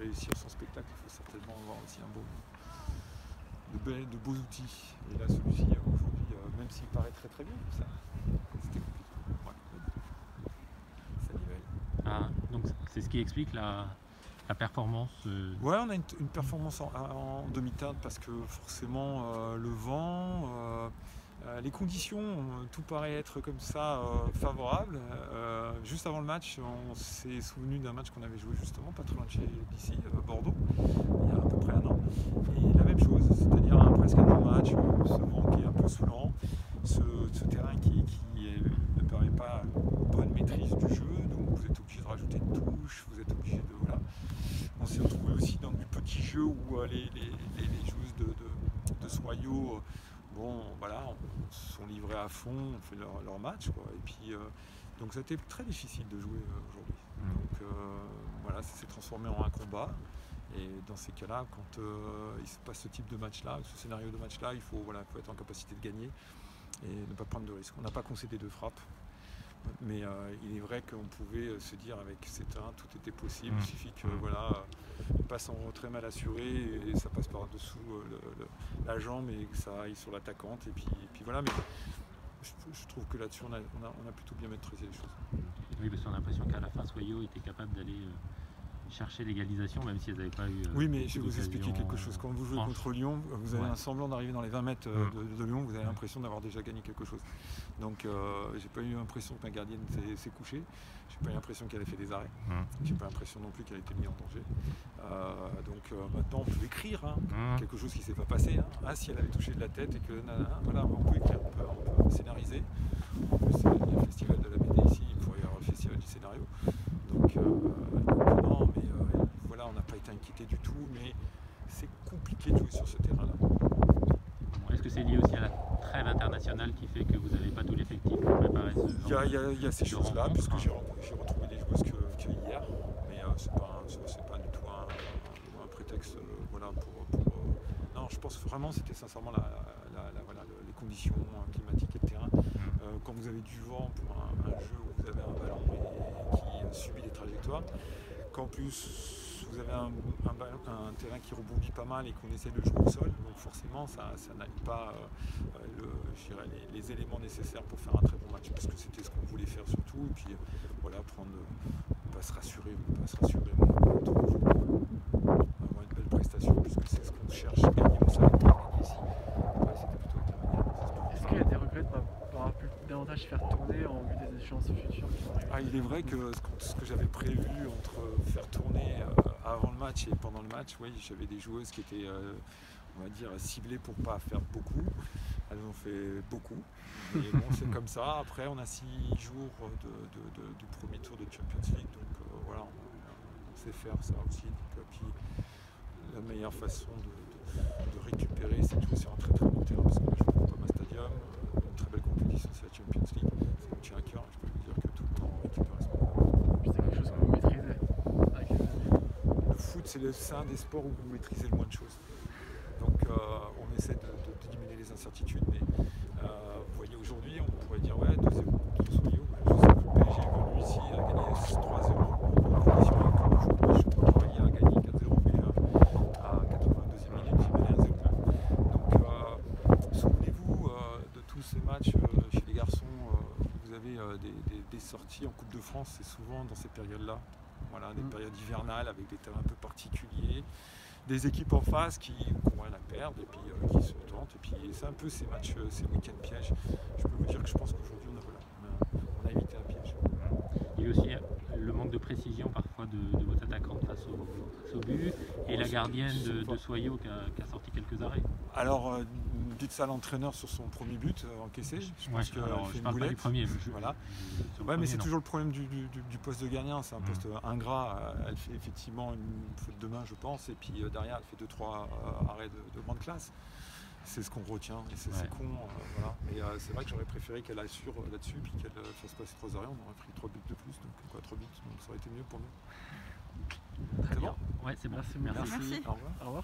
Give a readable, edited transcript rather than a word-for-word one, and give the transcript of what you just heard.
réussir son spectacle, il faut certainement avoir aussi de beaux outils. Et là, celui-ci, aujourd'hui, même s'il paraît très très bien, ça, c'était compliqué. Ouais. Ça nivelle. Ah, donc c'est ce qui explique la performance. Ouais, on a une performance en demi-teinte parce que forcément le vent, les conditions, tout paraît être comme ça favorable. Juste avant le match, on s'est souvenu d'un match qu'on avait joué justement pas très loin de chez d'ici, Bordeaux, il y a à peu près un an. Et la même chose, c'est-à-dire presque un match, ce vent qui est un peu saoulant, ce terrain qui ne permet pas une bonne maîtrise du jeu, donc vous êtes obligé de rajouter une touche, vous êtes obligé de... Voilà. On s'est retrouvé aussi dans du petit jeu où les joueuses de Soyaux, bon, voilà, sont livrées à fond, on fait leur match, quoi. Et puis, donc ça a été très difficile de jouer aujourd'hui. Donc voilà, ça s'est transformé en un combat. Et dans ces cas-là, quand il se passe ce type de match-là, ce scénario de match-là, il faut être en capacité de gagner et ne pas prendre de risques. On n'a pas concédé de frappe. Mais il est vrai qu'on pouvait se dire avec ces terrains tout était possible, il suffit que il passe en retrait mal assuré et ça passe par-dessous la jambe et que ça aille sur l'attaquante et puis voilà, mais je trouve que là-dessus on a plutôt bien maîtrisé les choses. Oui, parce qu'on a l'impression qu'à la fin Soyaux était capable d'aller chercher l'égalisation même si elles n'avaient pas eu. Oui, mais je vais vous expliquer quelque chose. Quand vous jouez contre Lyon, vous avez un semblant d'arriver dans les 20 mètres de Lyon, vous avez l'impression d'avoir déjà gagné quelque chose. Donc j'ai pas eu l'impression que ma gardienne s'est couchée, j'ai pas eu l'impression qu'elle ait fait des arrêts, j'ai pas l'impression non plus qu'elle ait été mise en danger. Donc maintenant on peut écrire quelque chose qui s'est pas passé. Si elle avait touché de la tête et que voilà, on peut écrire, on peut scénariser. En plus il y a le festival de la BD ici, il pourrait y avoir le festival du scénario. Donc non, mais voilà, on n'a pas été inquiété du tout, mais c'est compliqué de jouer sur ce terrain-là. Est-ce que c'est lié aussi à la trêve internationale qui fait que vous n'avez pas tout l'effectif pour préparer ce genre? Il y a ces choses-là, puisque j'ai retrouvé des joueuses que hier, mais c'est pas du tout un prétexte voilà, pour non, je pense vraiment c'était sincèrement les conditions climatiques et le terrain. Quand vous avez du vent pour un jeu où vous avez un ballon qui subit des trajectoires, qu'en plus vous avez un terrain qui rebondit pas mal et qu'on essaie de jouer au sol, donc forcément ça n'a pas les éléments nécessaires pour faire un très bon match, parce que c'était ce qu'on voulait faire surtout, et puis voilà, pas se rassurer, avoir une belle prestation, puisque c'est ce qu'on cherche, gagner, on savait gagner ici. C'était plutôt intermédiaire. Est-ce qu'il y a des regrets de ne pas avoir pu davantage faire tourner en vue des échéances futures qui vont arriver? Il est vrai que ce que j'avais prévu entre faire tourner avant le match et pendant le match, oui, j'avais des joueuses qui étaient, on va dire, ciblées pour pas faire beaucoup. Elles ont fait beaucoup, mais bon, c'est comme ça. Après, on a 6 jours du premier tour de Champions League, donc voilà, on sait faire ça aussi. Donc, puis la meilleure façon de récupérer, c'est de jouer sur un très très bon terrain, parce qu'on a joué au Thomas Stadium, une très belle compétition, c'est la Champions League. Ça me tient à cœur, je peux vous dire que tout le temps on récupère à ce moment-là. C'est quelque chose que vous maîtrisez avec les années. Le foot, c'est un des sports où vous maîtrisez le moins de choses. Donc on essaie de diminuer les incertitudes, mais vous voyez aujourd'hui, on pourrait dire ouais, 2-0 contre Soyaux. Je sais que le PSG est venu ici à gagner 3-0 dans des conditions que je croyais à gagner 4-0, mais à 82e minute, j'ai mené 1-0. Donc souvenez-vous de tous ces matchs chez les garçons, vous avez des sorties en Coupe de France, c'est souvent dans ces périodes-là. Voilà, des périodes hivernales avec des terrains un peu particuliers, des équipes en face qui ont rien à perdre et puis qui se tentent. Et puis c'est un peu ces matchs, ces week-ends pièges. Je peux vous dire que je pense qu'aujourd'hui on a évité un piège. Il y a aussi le manque de précision parfois de votre attaquante face au but et la gardienne de Soyaux qui a sorti quelques arrêts. Alors, dites ça à l'entraîneur sur son premier but encaissé. Je pense qu'il fait une parle boulette. pas du premier. Voilà. Mais c'est toujours le problème du poste de gardien. C'est un poste ingrat. Elle fait effectivement une faute de main, je pense. Et puis derrière, elle fait 2-3 arrêts de grande classe. C'est ce qu'on retient. Et c'est con. Voilà. Mais c'est vrai que j'aurais préféré qu'elle assure là-dessus puis qu'elle fasse passer 3 arrêts. On aurait pris 3 buts de plus. Donc 3 buts. Donc ça aurait été mieux pour nous. Très bien. Ouais, c'est bon. Merci. Merci. Au revoir. Au revoir.